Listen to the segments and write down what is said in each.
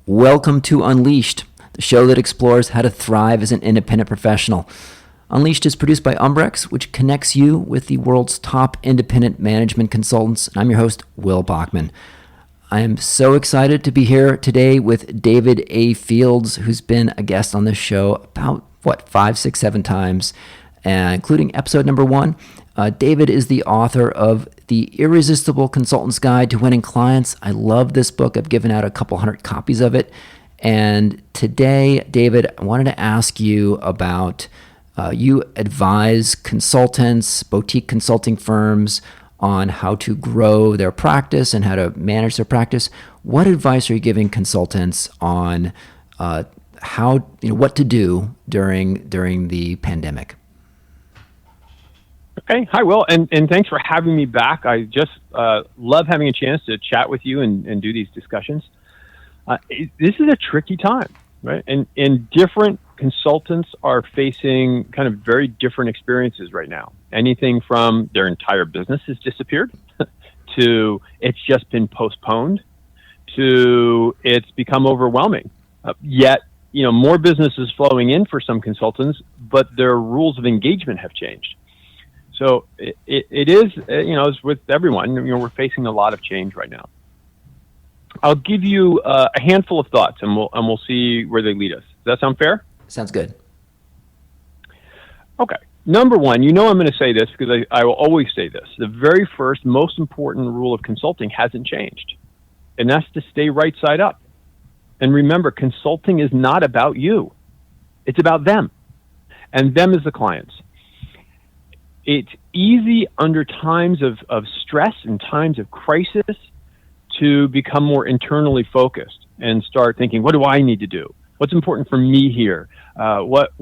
Welcome to Unleashed, the show that explores how to thrive as an independent professional. Unleashed is produced by Umbrex, which connects you with the world's top independent management consultants. And I'm your host, Will Bachman. I am so excited to be here today with David A. Fields, who's been a guest on this show about, 5, 6, 7 times, including episode number 1. David is the author of The Irresistible Consultant's Guide to Winning Clients. I love this book. I've given out a couple hundred copies of it. And today, David, I wanted to ask you about, you advise consultants, boutique consulting firms on how to grow their practice and how to manage their practice. What advice are you giving consultants on what to do during the pandemic? Okay. Hi, Will, and thanks for having me back. I just love having a chance to chat with you and do these discussions. This is a tricky time, right? And different consultants are facing kind of very different experiences right now. Anything from their entire business has disappeared to it's just been postponed to it's become overwhelming. Yet, more business is flowing in for some consultants, but their rules of engagement have changed. So it is, as with everyone, we're facing a lot of change right now. I'll give you a handful of thoughts, and we'll see where they lead us. Does that sound fair? Sounds good. Okay. Number one, I'm going to say this because I will always say this. The very first, most important rule of consulting hasn't changed, and that's to stay right side up. And remember, consulting is not about you. It's about them, and them is the clients. It's easy under times of stress and times of crisis to become more internally focused and start thinking, what do I need to do? What's important for me here? What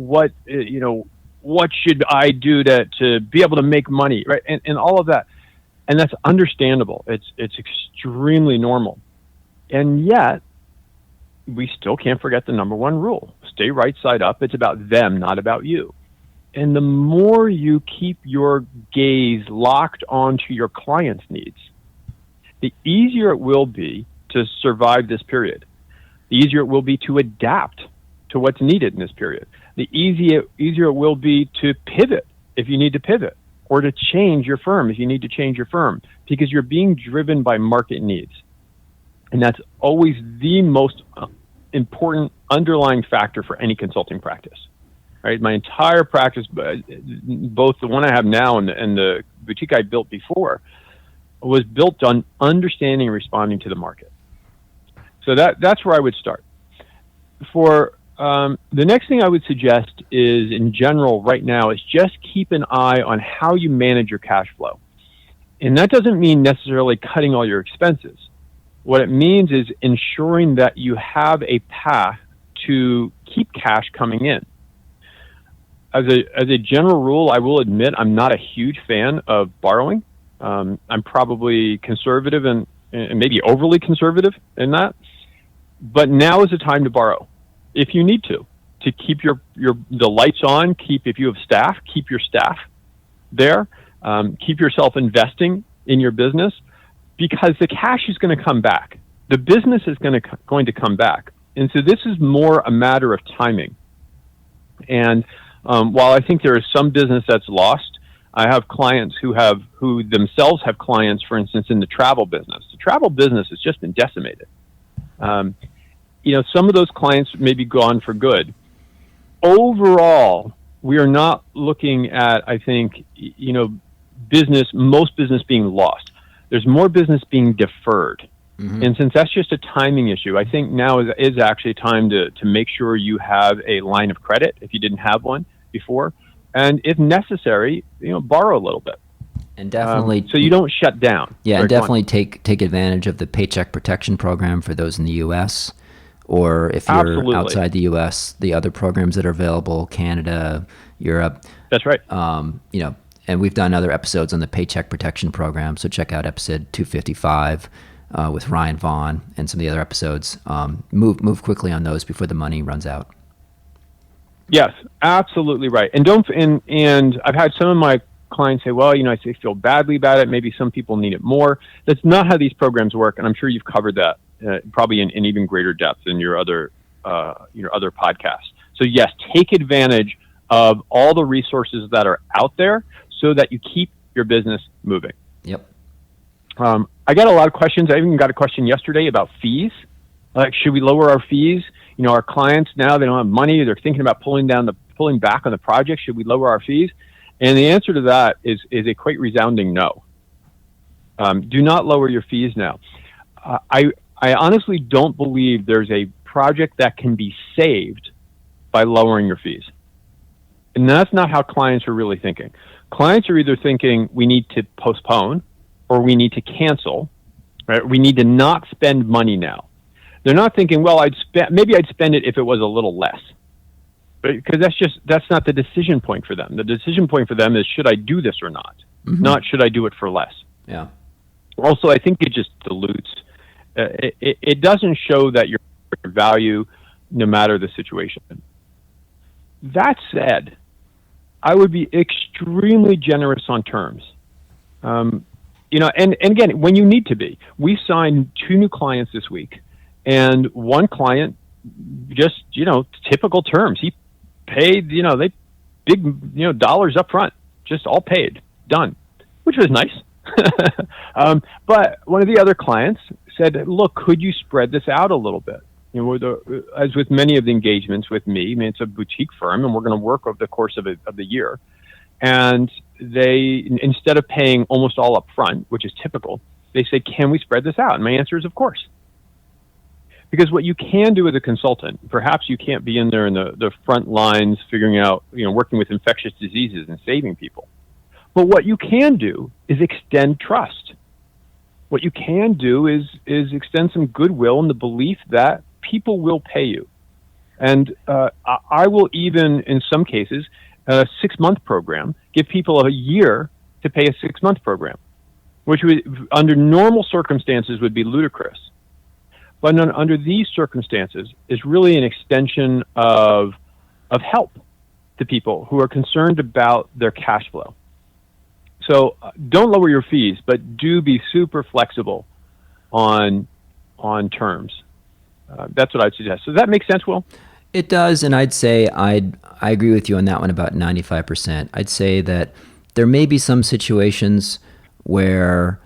should I do to be able to make money, right? And all of that. And that's understandable. It's extremely normal. And yet, we still can't forget the number one rule. Stay right side up. It's about them, not about you. And the more you keep your gaze locked onto your client's needs, the easier it will be to survive this period. The easier it will be to adapt to what's needed in this period. The easier it will be to pivot if you need to pivot, or to change your firm if you need to change your firm, because you're being driven by market needs. And that's always the most important underlying factor for any consulting practice. Right, my entire practice, both the one I have now and the boutique I built before, was built on understanding and responding to the market. So that's where I would start. For the next thing I would suggest is, in general, right now, is just keep an eye on how you manage your cash flow. And that doesn't mean necessarily cutting all your expenses. What it means is ensuring that you have a path to keep cash coming in. As a general rule, I will admit I'm not a huge fan of borrowing. I'm probably conservative and maybe overly conservative in that. But now is the time to borrow, if you need to keep the lights on. If you have staff, keep your staff there. Keep yourself investing in your business, because the cash is going to come back. The business is going to come back, and so this is more a matter of timing. And while I think there is some business that's lost, I have clients who themselves have clients, for instance, in the travel business. The travel business has just been decimated. Some of those clients may be gone for good. Overall, we are not looking at, I think, most business being lost. There's more business being deferred. Mm-hmm. And since that's just a timing issue, I think now is actually time to make sure you have a line of credit if you didn't have one before, and if necessary, borrow a little bit. And definitely, so you don't shut down. Yeah, and definitely take advantage of the Paycheck Protection Program for those in the U.S., or if you're Absolutely. Outside the U.S., the other programs that are available, Canada, Europe. That's right. And we've done other episodes on the Paycheck Protection Program, so check out episode 255 with Ryan Vaughn and some of the other episodes. Move quickly on those before the money runs out. Yes, absolutely right. And I've had some of my clients say, well, I feel badly about it. Maybe some people need it more. That's not how these programs work, and I'm sure you've covered that probably in even greater depth than your other podcasts. So yes, take advantage of all the resources that are out there so that you keep your business moving. Yep. I got a lot of questions. I even got a question yesterday about fees. Like, should we lower our fees? Our clients now, they don't have money. They're thinking about pulling back on the project. Should we lower our fees? And the answer to that is a quite resounding no. Do not lower your fees now. I honestly don't believe there's a project that can be saved by lowering your fees. And that's not how clients are really thinking. Clients are either thinking we need to postpone or we need to cancel, right? We need to not spend money now. They're not thinking, well, maybe I'd spend it if it was a little less. Because that's not the decision point for them. The decision point for them is, should I do this or not? Mm-hmm. Not should I do it for less? Yeah. Also, I think it just dilutes. It doesn't show that your value, no matter the situation. That said, I would be extremely generous on terms. And again, when you need to be. We signed 2 new clients this week, and one client just, typical terms. He paid, they big, dollars up front, just all paid, done, which was nice. But one of the other clients said, look, could you spread this out a little bit? As with many of the engagements with me, it's a boutique firm, and we're going to work over the course of the year. And they, instead of paying almost all up front, which is typical, they say, can we spread this out? And my answer is, of course. Because what you can do as a consultant, perhaps you can't be in there in the front lines figuring out, working with infectious diseases and saving people. But what you can do is extend trust. What you can do is extend some goodwill and the belief that people will pay you. And I will even, in some cases, a 6-month program, give people a year to pay a 6-month program, which would, under normal circumstances, would be ludicrous. But under these circumstances, is really an extension of help to people who are concerned about their cash flow. So don't lower your fees, but do be super flexible on terms. That's what I'd suggest. Does that make sense, Will? It does, and I'd say I agree with you on that one about 95%. I'd say that there may be some situations where,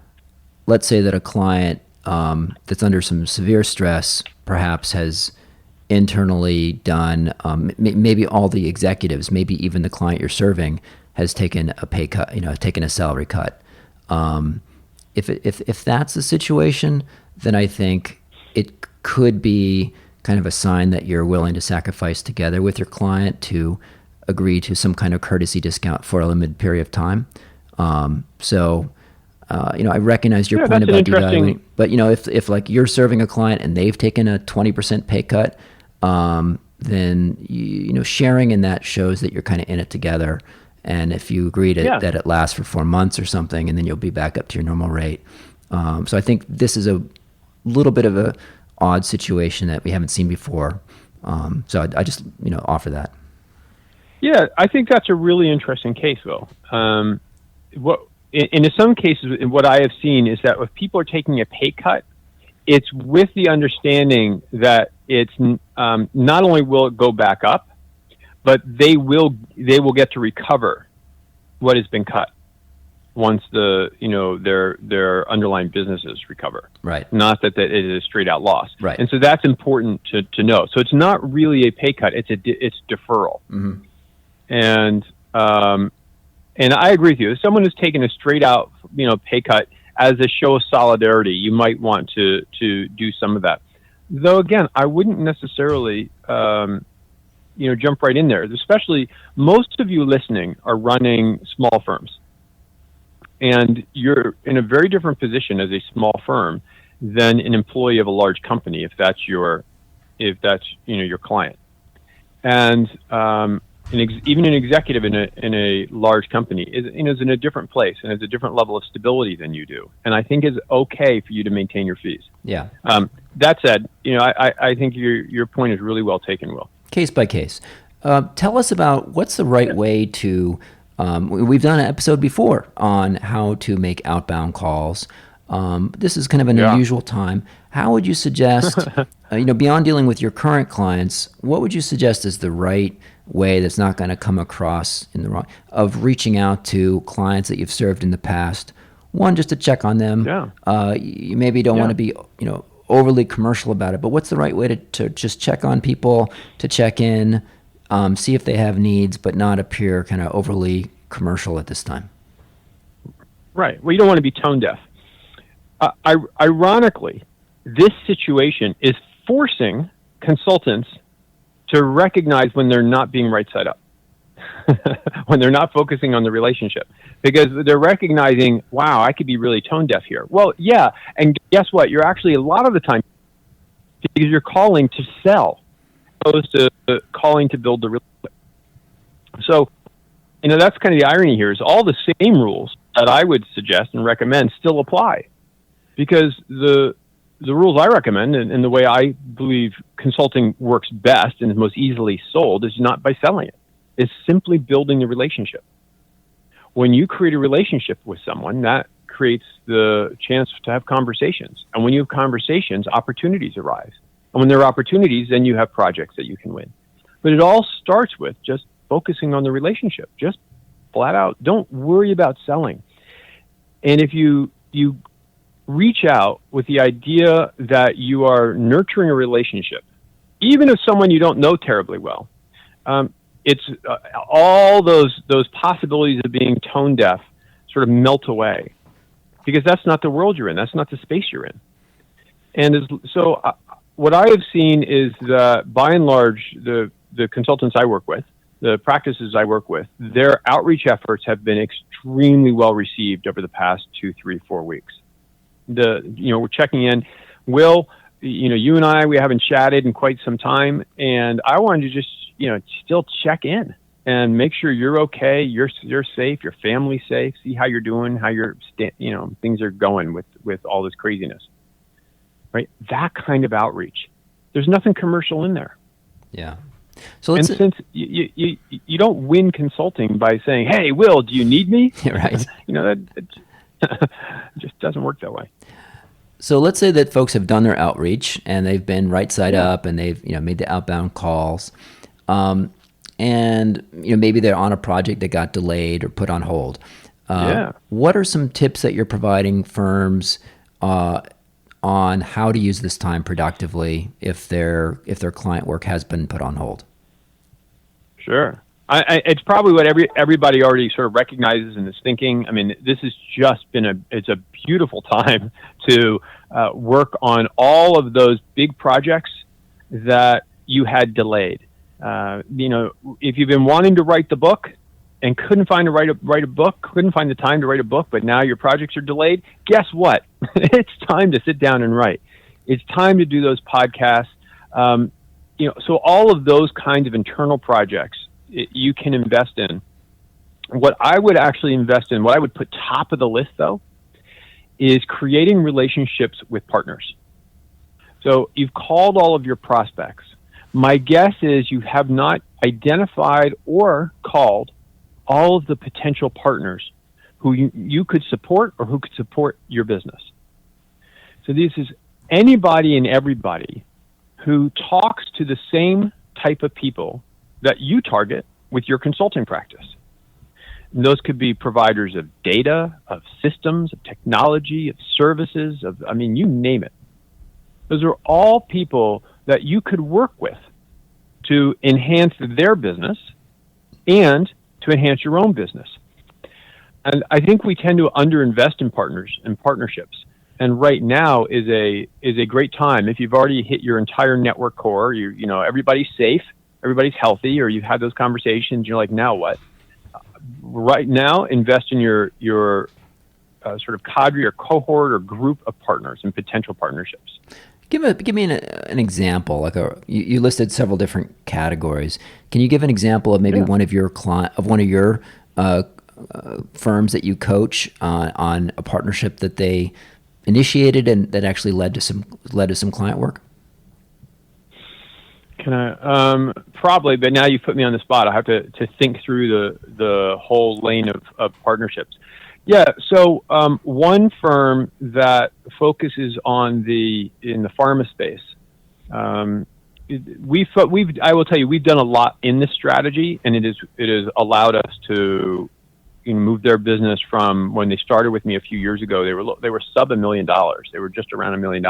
let's say that a client that's under some severe stress perhaps has internally done, maybe all the executives, maybe even the client you're serving has taken a pay cut, taken a salary cut. If that's the situation, then I think it could be kind of a sign that you're willing to sacrifice together with your client to agree to some kind of courtesy discount for a limited period of time. I recognize your point about devaluing, but if like you're serving a client and they've taken a 20% pay cut, then sharing in that shows that you're kind of in it together. And if you agree to that it lasts for 4 months or something, and then you'll be back up to your normal rate. So I think this is a little bit of a odd situation that we haven't seen before. So I just offer that. Yeah, I think that's a really interesting case, though. In some cases, what I have seen is that if people are taking a pay cut, it's with the understanding that it's not only will it go back up, but they will get to recover what has been cut once their underlying businesses recover. Right. Not that it is a straight out loss. Right. And so that's important to know. So it's not really a pay cut; it's deferral. Mm-hmm. And I agree with you. If someone has taken a straight out pay cut as a show of solidarity, you might want to do some of that. Though again, I wouldn't necessarily jump right in there. Especially most of you listening are running small firms, and you're in a very different position as a small firm than an employee of a large company, if that's your client. And even an executive in a large company is in a different place and has a different level of stability than you do. And I think it's okay for you to maintain your fees. Yeah. That said, I think your point is really well taken, Will. Case by case. Tell us about what's the right way to, we've done an episode before on how to make outbound calls. This is kind of an unusual time. How would you suggest, beyond dealing with your current clients, what would you suggest is the right way that's not going to come across in the wrong, of reaching out to clients that you've served in the past? One, just to check on them. You maybe don't want to be, overly commercial about it, but what's the right way to just check on people, to check in, see if they have needs, but not appear kind of overly commercial at this time? Right. Well, you don't want to be tone deaf. Ironically, this situation is forcing consultants to recognize when they're not being right side up, when they're not focusing on the relationship, because they're recognizing, wow, I could be really tone deaf here. Well, yeah. And guess what? You're actually a lot of the time, because you're calling to sell opposed to calling to build the relationship. So, that's kind of the irony here, is all the same rules that I would suggest and recommend still apply, because the rules I recommend and the way I believe consulting works best and is most easily sold is not by selling it. It's simply building the relationship. When you create a relationship with someone, that creates the chance to have conversations. And when you have conversations, opportunities arise. And when there are opportunities, then you have projects that you can win. But it all starts with just focusing on the relationship. Just flat out, don't worry about selling. And if you reach out with the idea that you are nurturing a relationship, even if someone you don't know terribly well, it's all those possibilities of being tone deaf sort of melt away, because that's not the world you're in. That's not the space you're in. And what I have seen is that, by and large, the consultants I work with, the practices I work with, their outreach efforts have been extremely well received over the past 2, 3, 4 weeks. We're checking in. Will, you and I, we haven't chatted in quite some time, and I wanted to just, still check in and make sure you're okay, you're safe, your family's safe, see how you're doing, how things are going with all this craziness, right? That kind of outreach. There's nothing commercial in there. Yeah. So since you don't win consulting by saying, "Hey, Will, do you need me?" Right. That it just doesn't work that way. So let's say that folks have done their outreach and they've been right side up and they've made the outbound calls, and maybe they're on a project that got delayed or put on hold. What are some tips that you're providing firms on how to use this time productively if their client work has been put on hold? Sure. It's probably what everybody already sort of recognizes and is thinking. I mean, this has just been it's a beautiful time to work on all of those big projects that you had delayed. If you've been wanting to write the book and couldn't find couldn't find the time to write a book, but now your projects are delayed, guess what? It's time to sit down and write. It's time to do those podcasts. So all of those kinds of internal projects you can invest in. What I would actually invest in, what I would put top of the list, though, is creating relationships with partners. So you've called all of your prospects. My guess is you have not identified or called all of the potential partners who you could support or who could support your business. So this is anybody and everybody who talks to the same type of people that you target with your consulting practice. And those could be providers of data, of systems, of technology, of services, you name it. Those are all people that you could work with to enhance their business and to enhance your own business. And I think we tend to underinvest in partners and partnerships. And right now is a great time. If you've already hit your entire network core, everybody's safe, everybody's healthy, or you've had those conversations, you're like, now what? Right now, invest in your sort of cadre or cohort or group of partners and potential partnerships. Give me an example. You listed several different categories. Can you give an example of maybe one of your firms that you coach on a partnership that they initiated and that actually led to some client work? Can I? Probably, but now you've put me on the spot. I have to think through the whole lane of partnerships. Yeah. So one firm that focuses on in the pharma space. I will tell you, we've done a lot in this strategy, and it has allowed us to move their business from when they started with me a few years ago. They were sub $1 million. They were just around $1 million.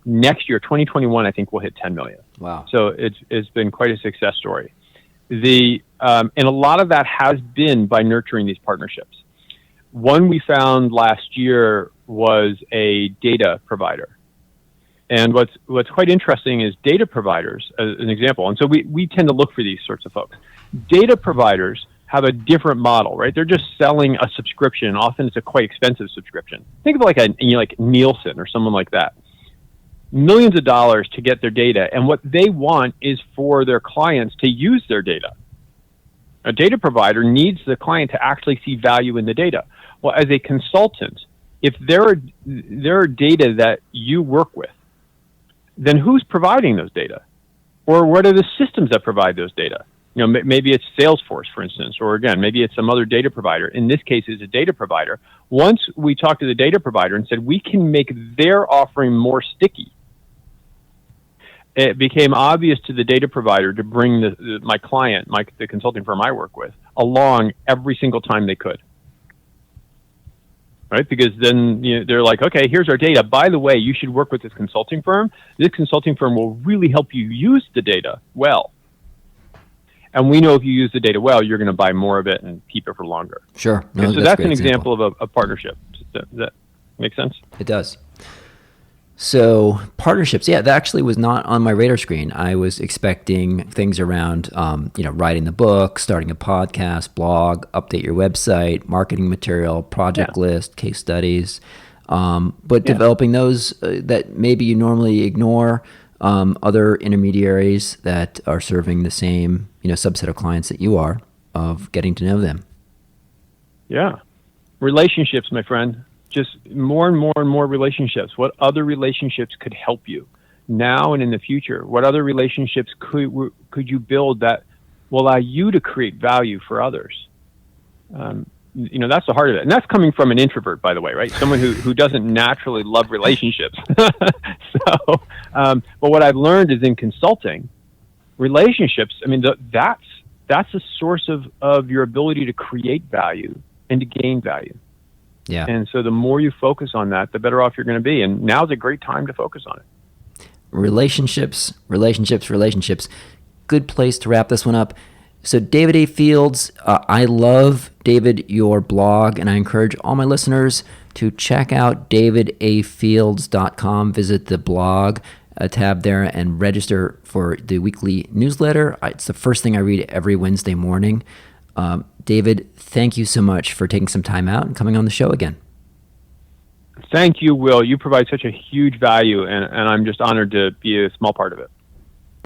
Next year, 2021, I think we'll hit 10 million. Wow. So it's been quite a success story. And a lot of that has been by nurturing these partnerships. One we found last year was a data provider. And what's quite interesting is data providers, as an example, and so we tend to look for these sorts of folks. Data providers have a different model, right? They're just selling a subscription. Often it's a quite expensive subscription. Think of like like Nielsen or someone like that. Millions of dollars to get their data, and what they want is for their clients to use their data. A data provider needs the client to actually see value in the data. Well, as a consultant, if there are data that you work with, then who's providing those data? Or what are the systems that provide those data? Maybe it's Salesforce, for instance, or again, maybe it's some other data provider. In this case, it's a data provider. Once we talked to the data provider and said, we can make their offering more sticky, it became obvious to the data provider to bring my client, the consulting firm I work with, along every single time they could. Right? Because then they're like, okay, here's our data. By the way, you should work with this consulting firm. This consulting firm will really help you use the data well. And we know if you use the data well, you're going to buy more of it and keep it for longer. Sure. No, so that's an example of a partnership. Does that make sense? It does. So partnerships, yeah, that actually was not on my radar screen. I was expecting things around, writing the book, starting a podcast, blog, update your website, marketing material, project list, case studies, but developing those that maybe you normally ignore, other intermediaries that are serving the same, subset of clients that you are, of getting to know them. Yeah. Relationships, my friend. Just more and more and more relationships. What other relationships could help you now and in the future? What other relationships could you build that will allow you to create value for others? That's the heart of it. And that's coming from an introvert, by the way, right? Someone who doesn't naturally love relationships. But what I've learned is in consulting, relationships, that's a source of your ability to create value and to gain value. Yeah. And so the more you focus on that, the better off you're going to be. And now's a great time to focus on it. Relationships. Good place to wrap this one up. So David A. Fields, I love, David, your blog, and I encourage all my listeners to check out davidafields.com. Visit the blog tab there and register for the weekly newsletter. It's the first thing I read every Wednesday morning. David, thank you so much for taking some time out and coming on the show again. Thank you, Will. You provide such a huge value, and I'm just honored to be a small part of it.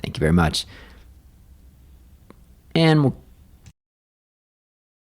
Thank you very much. And we'll